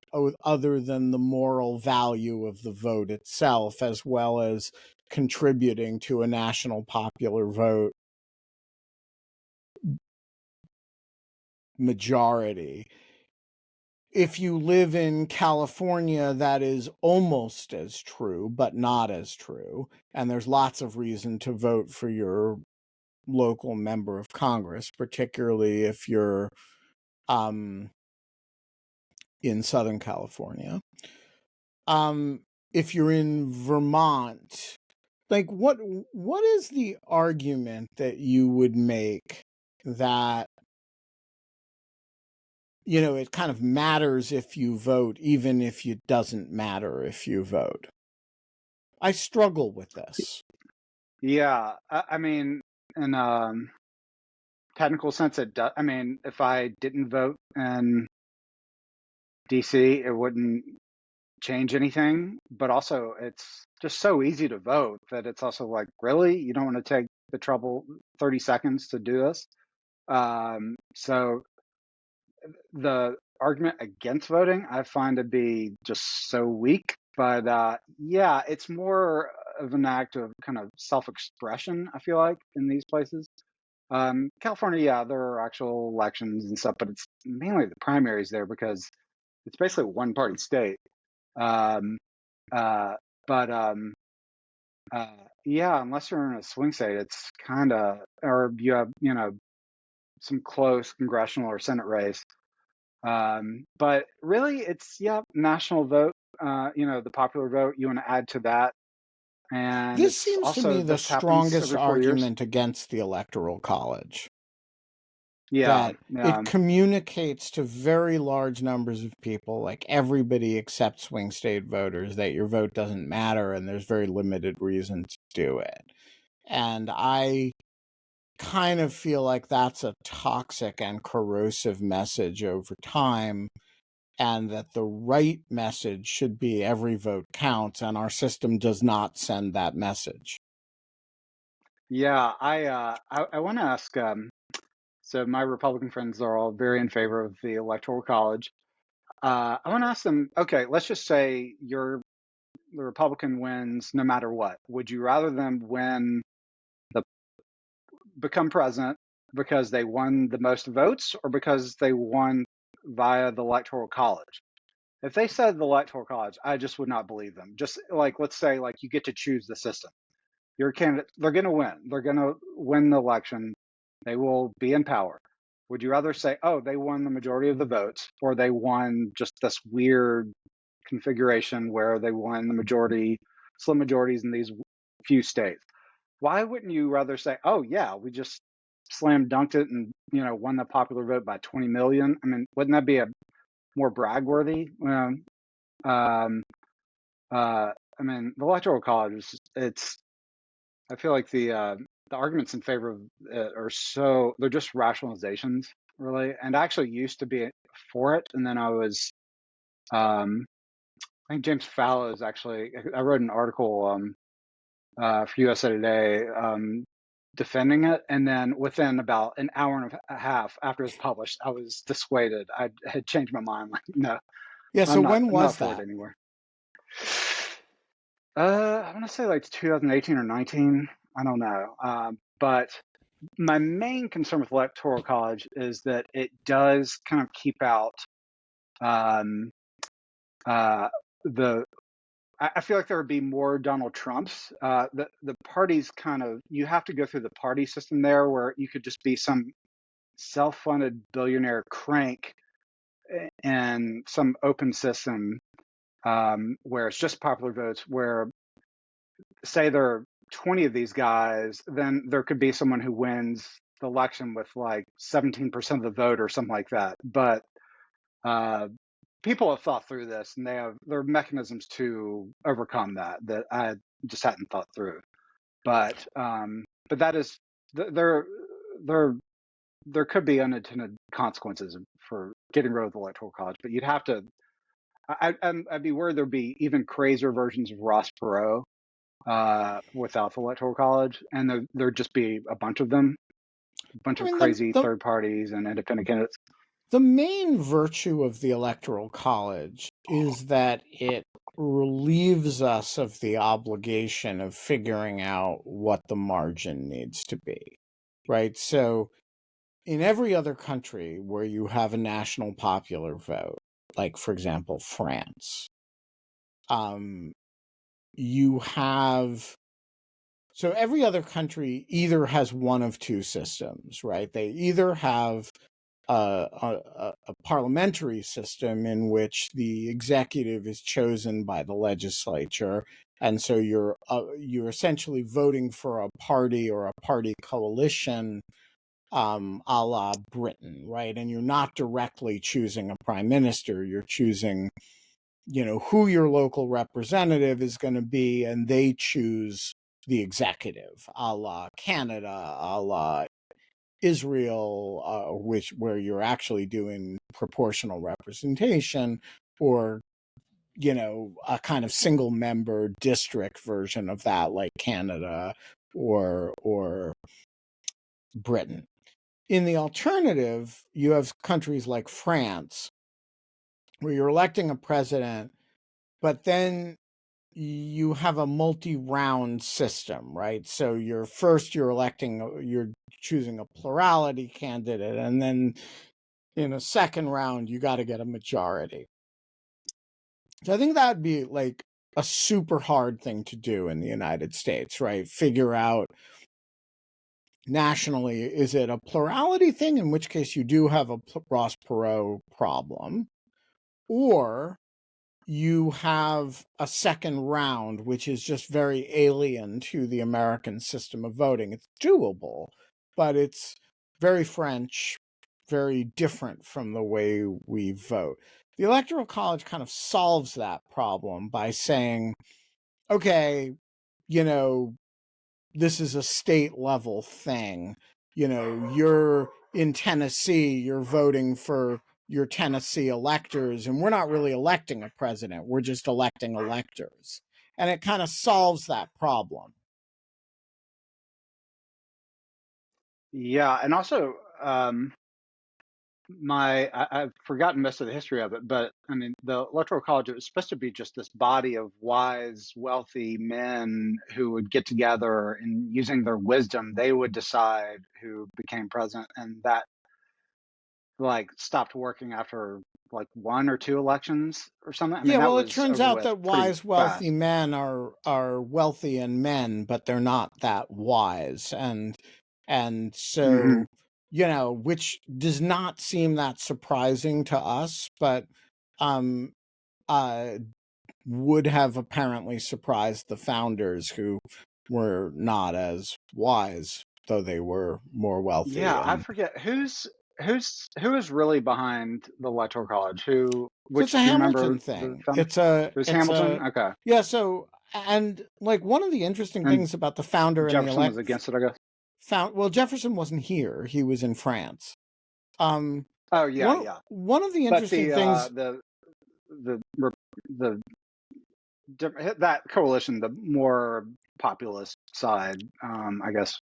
other than the moral value of the vote itself, as well as contributing to a national popular vote majority. If you live in California, that is almost as true, but not as true. And there's lots of reason to vote for your local member of Congress, particularly if you're in Southern California. If you're in Vermont, like what is the argument that you would make that it kind of matters if you vote, even if it doesn't matter if you vote? I struggle with this. Yeah, I mean, in technical sense, it does. I mean, if I didn't vote in DC, it wouldn't change anything. But also, it's just so easy to vote that it's also like, really, you don't want to take the trouble 30 seconds to do this. So the argument against voting, I find to be just so weak. But yeah, it's more of an act of kind of self-expression, I feel like, in these places. California, yeah, there are actual elections and stuff, but it's mainly the primaries there because it's basically a one-party state. Um, uh, but yeah, unless you're in a swing state, it's kind of, or you have, some close congressional or Senate race. But really, it's, yeah, national vote, the popular vote, you want to add to that. And This it's seems to also, me the this happens strongest every 4 years. argument against the Electoral College, Yeah, that yeah. it communicates to very large numbers of people, like everybody except swing state voters, that your vote doesn't matter and there's very limited reason to do it. And I kind of feel like that's a toxic and corrosive message over time, and that the right message should be every vote counts, and our system does not send that message. Yeah, I want to ask. So my Republican friends are all very in favor of the Electoral College. I want to ask them. Okay, let's just say the Republican wins no matter what. Would you rather them the become president because they won the most votes, or because they won via the Electoral College? If they said the Electoral College, I just would not believe them. Just like, let's say, like, you get to choose the system. Your candidate, they're going to win. They're going to win the election. They will be in power. Would you rather say, oh, they won the majority of the votes, or they won just this weird configuration where they won the majority, slim majorities in these few states? Why wouldn't you rather say, oh, yeah, we just slam dunked it and, won the popular vote by 20 million? I mean, wouldn't that be a more brag-worthy? Um, I mean, the Electoral College it's I feel like the arguments in favor of it are they're just rationalizations, really. And I actually used to be for it, and then I think James Fallows actually. I wrote an article for USA Today defending it, and then within about an hour and a half after it was published, I was dissuaded. I had changed my mind. Like, no, Yeah, so when I'm not was for it that? anymore. I want to say like 2018 or 19. I don't know. But my main concern with Electoral College is that it does kind of keep out um, uh, the. I feel like there would be more Donald Trumps. The parties kind of, you have to go through the party system there, where you could just be some self-funded billionaire crank in some open system, where it's just popular votes. Where, say, there are 20 of these guys, then there could be someone who wins the election with like 17% of the vote or something like that. But uh, people have thought through this, and there are mechanisms to overcome that I just hadn't thought through. But that is there there could be unintended consequences for getting rid of the Electoral College. But you'd have to. I'd be worried there'd be even crazier versions of Ross Perot without the Electoral College, and there'd just be a bunch of them, a bunch I of mean, crazy third parties and independent candidates. The main virtue of the Electoral College is that it relieves us of the obligation of figuring out what the margin needs to be, right? So, in every other country where you have a national popular vote, like for example, France, um, you have so every other country either has one of two systems, right? They either have a parliamentary system in which the executive is chosen by the legislature, and so you're essentially voting for a party or a party coalition, a la Britain, right? And you're not directly choosing a prime minister. You're choosing, who your local representative is going to be, and they choose the executive, a la Canada, a la Israel, where you're actually doing proportional representation, or a kind of single member district version of that, like Canada or Britain. In the alternative, you have countries like France, where you're electing a president, but then you have a multi-round system, right? So you're choosing a plurality candidate, and then in a second round, you got to get a majority. So I think that'd be like a super hard thing to do in the United States, right? Figure out nationally, is it a plurality thing, in which case you do have a Ross Perot problem, or you have a second round, which is just very alien to the American system of voting. It's doable, but it's very French, very different from the way we vote. The Electoral College kind of solves that problem by saying, okay, you know, this is a state level thing. You're in Tennessee, you're voting for your Tennessee electors, and we're not really electing a president, we're just electing electors. And it kind of solves that problem. Yeah, and also I've forgotten most of the history of it, but I mean, the Electoral College, it was supposed to be just this body of wise, wealthy men who would get together and using their wisdom, they would decide who became president, and that like stopped working after like one or two elections or something. I mean, Yeah, that well, it was turns over out with that pretty wise, wealthy fast. men are wealthy and men, but they're not that wise, and Hmm. so which does not seem that surprising to us, but um, uh, would have apparently surprised the founders, who were not as wise, though they were more wealthy. Yeah, I And forget who is really behind the Electoral College. Who, so it's which a do you remember Hamilton the thing. founder? It was It's Hamilton. a Okay, Yeah. So, and like, one of the interesting and things about the founder and the Jefferson was against it, I guess. well, Jefferson wasn't here; he was in France. Um, Oh yeah, one yeah. one of the But interesting things. the the that coalition, the more populist side, I guess,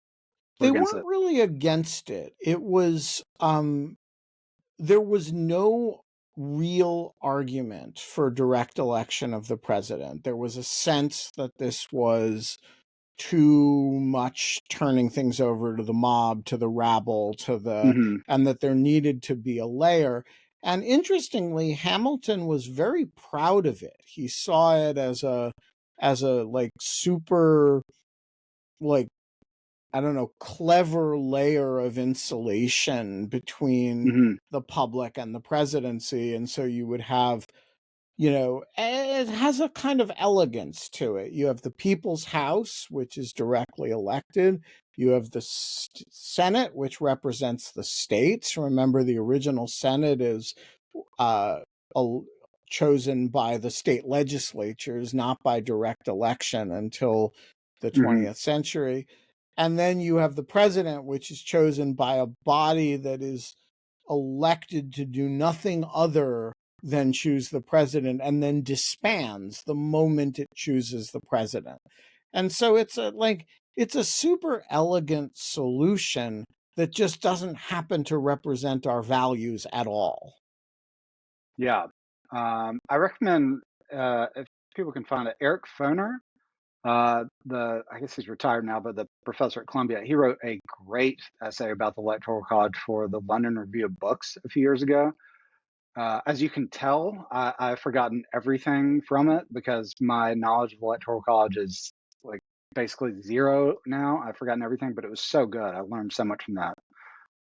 were They against weren't it. really against it. It was there was no real argument for direct election of the president. There was a sense that this was too much turning things over to the mob, to the rabble, Hmm. and that there needed to be a layer. And interestingly, Hamilton was very proud of it. He saw it as a like super, like, I don't know, clever layer of insulation between Hmm. the public and the presidency. And so you would have, it has a kind of elegance to it. You have the People's House, which is directly elected. You have the Senate, which represents the states. Remember, the original Senate is uh, chosen by the state legislatures, not by direct election until the Hmm. 20th century. And then you have the president, which is chosen by a body that is elected to do nothing other than choose the president, and then disbands the moment it chooses the president. And so it's a super elegant solution that just doesn't happen to represent our values at all. Yeah. I recommend if people can find it, Eric Foner. I guess he's retired now, but the professor at Columbia, he wrote a great essay about the Electoral College for the London Review of Books a few years ago. As you can tell, I've forgotten everything from it because my knowledge of Electoral College is like basically zero now. I've forgotten everything, but it was so good. I learned so much from that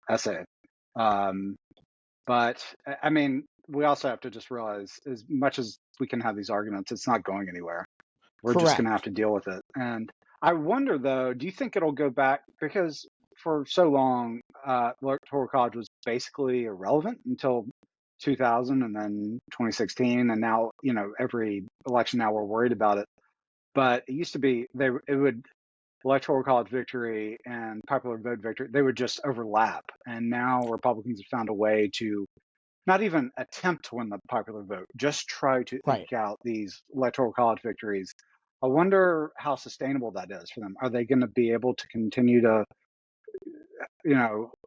essay. Um, but I mean, we also have to just realize, as much as we can have these arguments, it's not going anywhere. We're just going to have Correct. to deal with it. And I wonder, though, do you think it'll go back? Because for so long, electoral college was basically irrelevant until 2000 and then 2016. And now, every election now we're worried about it. But it used to be it would electoral college victory and popular vote victory, they would just overlap. And now Republicans have found a way to not even attempt to win the popular vote, just try to Right. eke out these electoral college victories. I wonder how sustainable that is for them. Are they going to be able to continue to,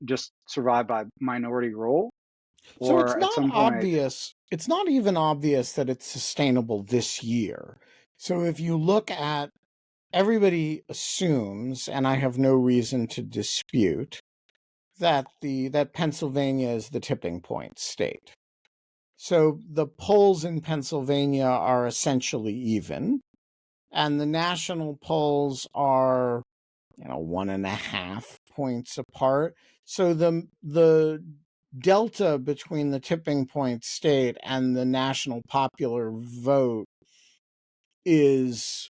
just survive by minority rule? So it's Or at not some point, obvious, it's not even obvious that it's sustainable this year. So if you look at, everybody assumes, and I have no reason to dispute, that Pennsylvania is the tipping point state. So the polls in Pennsylvania are essentially even, and the national polls are, 1.5 points apart. So the delta between the tipping point state and the national popular vote is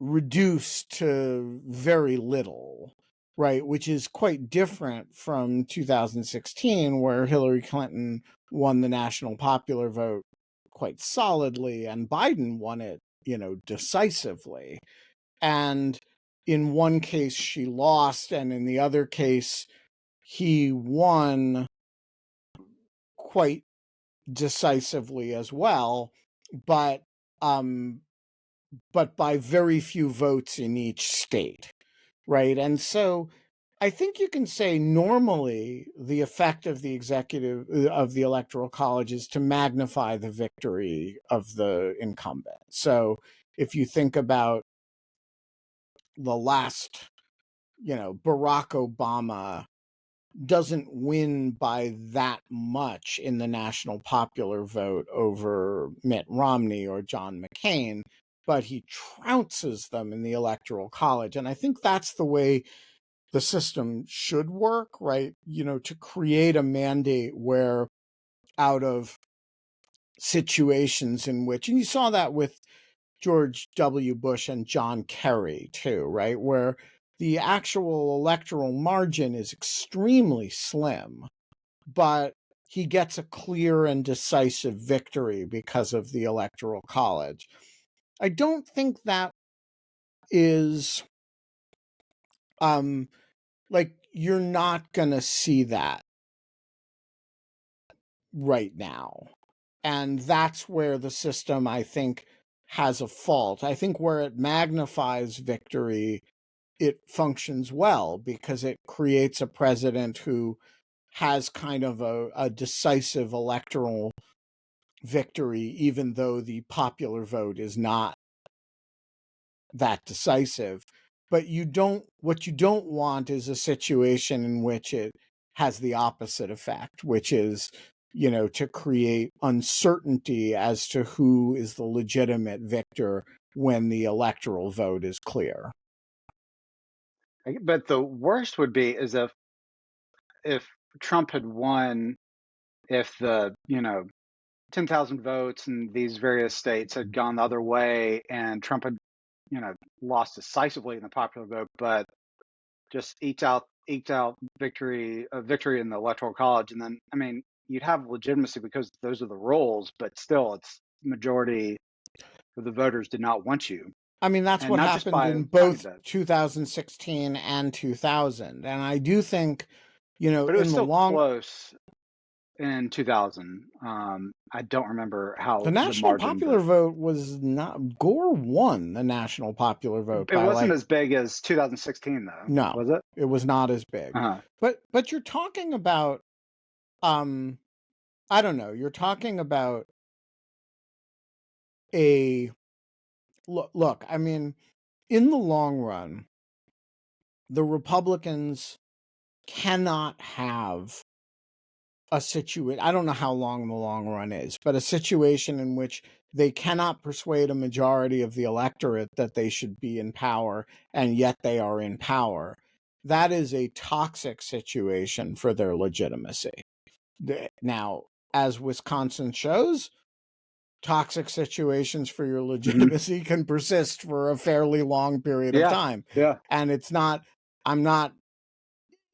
reduced to very little, right? Which is quite different from 2016, where Hillary Clinton won the national popular vote quite solidly and Biden won it, decisively. And in one case, she lost, and in the other case, he won quite decisively as well. But um, but by very few votes in each state, right? And so I think you can say normally the effect of the electoral college is to magnify the victory of the incumbent. So if you think about the last, Barack Obama doesn't win by that much in the national popular vote over Mitt Romney or John McCain, but he trounces them in the electoral college. And I think that's the way the system should work, right? To create a mandate where, out of situations in which, and you saw that with George W. Bush and John Kerry too, right? Where the actual electoral margin is extremely slim, but he gets a clear and decisive victory because of the electoral college. I don't think that is like, you're not going to see that right now. And that's where the system, I think, has a fault. I think where it magnifies victory, it functions well because it creates a president who has kind of a decisive electoral victory, even though the popular vote is not that decisive. But what you don't want is a situation in which it has the opposite effect, which is, to create uncertainty as to who is the legitimate victor when the electoral vote is clear. but the worst would be is if Trump had won, if the 10,000 votes in these various states had gone the other way, and Trump had lost decisively in the popular vote, but just eked out victory in the electoral college, and then you'd have legitimacy because those are the rules, but still, it's majority of the voters did not want you, I mean, that's and what not just happened by a in tiny both bit, 2016 and 2000. And I do think, but it was in the still long, close. in 2000. I don't remember The how the national margin, popular but vote was not, Gore won the national popular vote it by wasn't like, as big as 2016, though, no, was it? it was not as big. Uh-huh. But you're talking about, um, I don't know, you're talking about a look, I mean, in the long run, the Republicans cannot have a situation. I don't know how long the long run is, but a situation in which they cannot persuade a majority of the electorate that they should be in power, and yet they are in power. That is a toxic situation for their legitimacy. Now, as Wisconsin shows, toxic situations for your Mhm. legitimacy can persist for a fairly long period of Yeah, time. yeah, And it's not, I'm not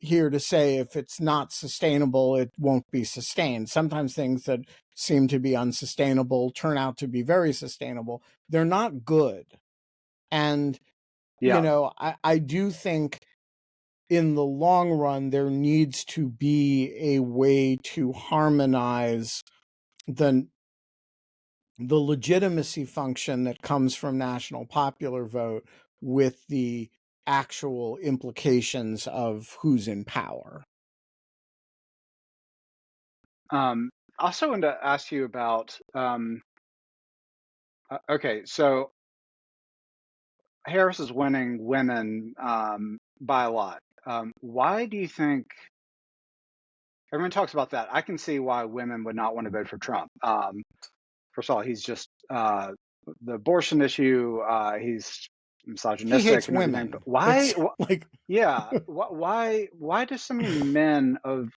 here to say if it's not sustainable, it won't be sustained. Sometimes things that seem to be unsustainable turn out to be very sustainable. They're not good. And, yeah. I do think in the long run, there needs to be a way to harmonize the legitimacy function that comes from national popular vote with the actual implications of who's in power. I also wanted to ask you about, okay, so Harris is winning women by a lot. Why do you think everyone talks about that? I can see why women would not want to vote for Trump. First of all, he's just the abortion issue. He's He hates misogynistic and everything. But women. why? It's like, Yeah, why? Why do so many men of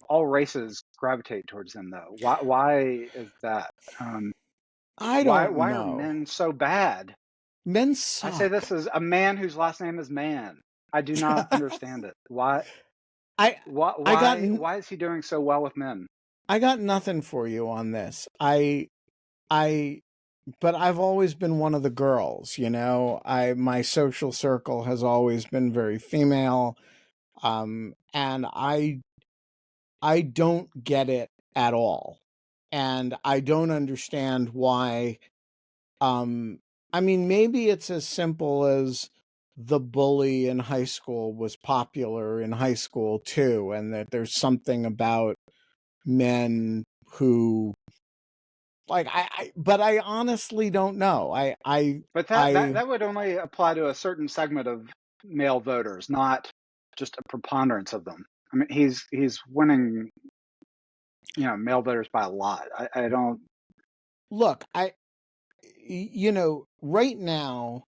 all races gravitate towards him, though? Why is that? Um, I why? don't Why are know. men so bad? Men I say suck. this as a man whose last name is Mann. I do not understand it. Why? I Why? I got Why? Why is he doing so well with men? I got nothing for you on this. I but I've always been one of the girls, my social circle has always been very female, and I don't get it at all. And I don't understand why. um I mean, maybe it's as simple as the bully in high school was popular in high school too, and that there's something about men who, like, but I honestly don't know. But that that I that would only apply to a certain segment of male voters, not just a preponderance of them. I mean, he's winning, male voters by a lot. I don't. look, right now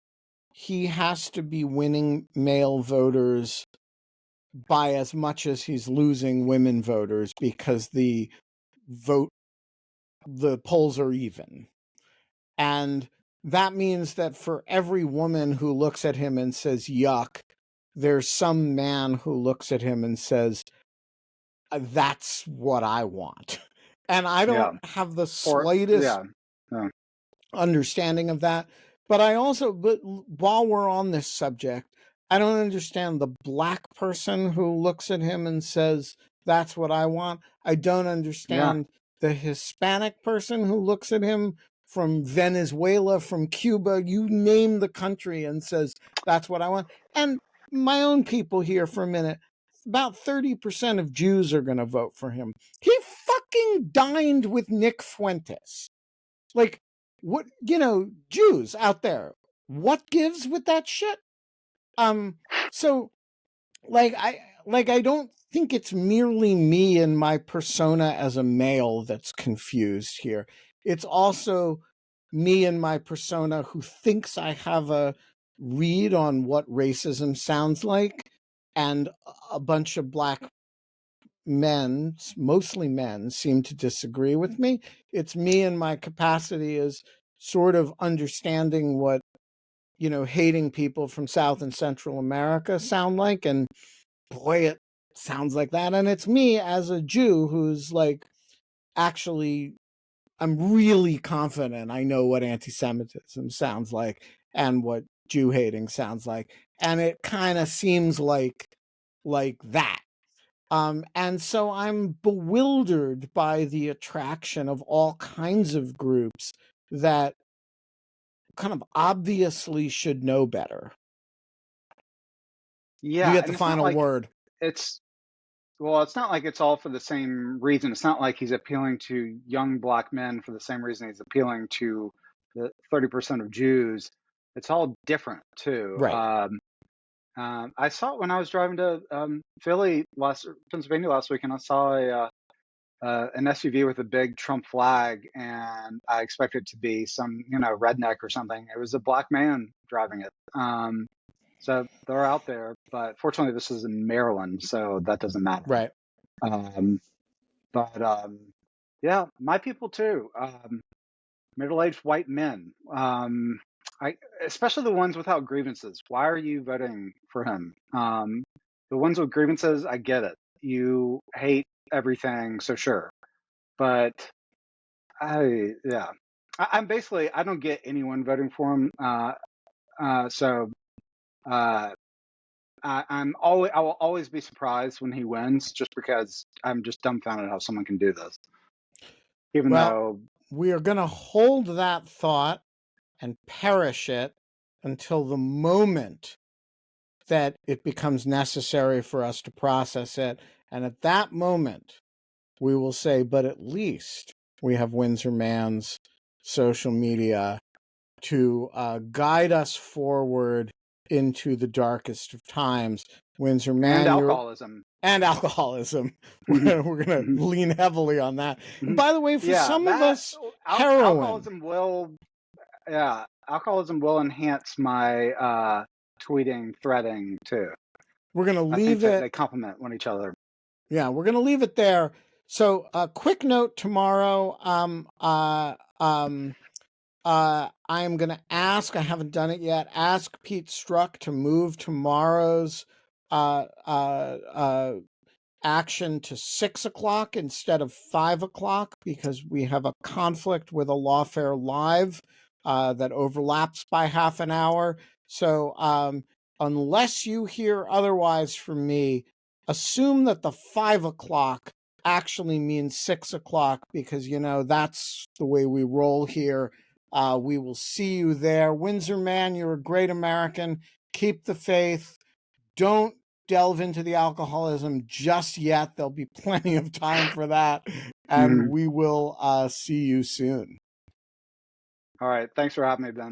he has to be winning male voters by as much as he's losing women voters, because vote the polls are even. And that means that for every woman who looks at him and says yuck, there's some man who looks at him and says, that's what I want. And I Yeah. don't have the Or slightest yeah. Yeah. understanding of that. But while we're on this subject, I don't understand the black person who looks at him and says, that's what I want. I don't Yeah. understand the Hispanic person who looks at him from Venezuela, from Cuba, you name the country, and says, that's what I want. And my own people here for a minute, about 30% of Jews are going to vote for him. He fucking dined with Nick Fuentes. Like, what, Jews out there, what gives with that shit? So, I don't think it's merely me and my persona as a male that's confused here. It's also me and my persona who thinks I have a read on what racism sounds like, and a bunch of black men, mostly men, seem to disagree with me. It's me and my capacity as sort of understanding what, hating people from South and Central America sound like. And boy, it sounds like that. And it's me as a Jew who's like, actually, I'm really confident I know what anti Semitism sounds like and what Jew hating sounds like. And it kind of seems like that. And so I'm bewildered by the attraction of all kinds of groups that kind of obviously should know better. You Yeah, get the and it's not final like word. it's well, it's not like it's all for the same reason. It's not like he's appealing to young black men for the same reason he's appealing to the 30% of Jews. It's all different too. Right. I saw it when I was driving to Pennsylvania last week, and I saw an SUV with a big Trump flag, and I expected it to be some redneck or something. It was a black man driving it. So they're out there, but fortunately, this is in Maryland, so that doesn't matter. Right. Um, but yeah, my people too. Middle-aged white men. I especially the ones without grievances. Why are you voting for him? The ones with grievances, I get it. You hate everything, so sure. But I'm basically I don't get anyone voting for him. So I will always be surprised when he wins, just because I'm just dumbfounded how someone can do this. Even Well, though, we are going to hold that thought and perish it until the moment that it becomes necessary for us to process it. And at that moment, we will say, but at least we have Windsor Mann's social media to guide us forward into the darkest of times. Windsor and Mann, alcoholism. and alcoholism. Mhm, We're gonna mhm, lean heavily on that. And mhm. by the way, for Yeah, some of that us, heroin. alcoholism will, yeah, alcoholism will enhance my tweeting, threading too. We're gonna I think leave that it. they complement one each other. Yeah, we're gonna leave it there. So, a quick note tomorrow. I am gonna ask. I haven't done it yet. Ask Pete Struck to move tomorrow's uh, uh, uh, action to 6 o'clock instead of 5 o'clock, because we have a conflict with a Lawfare Live that overlaps by half an hour. So unless you hear otherwise from me, assume that the 5 o'clock actually means 6 o'clock, because that's the way we roll here. We will see you there. Windsor Mann, you're a great American. Keep the faith. Don't delve into the alcoholism just yet. There'll be plenty of time for that. And Mhm. we will see you soon. All right. Thanks for having me, Ben.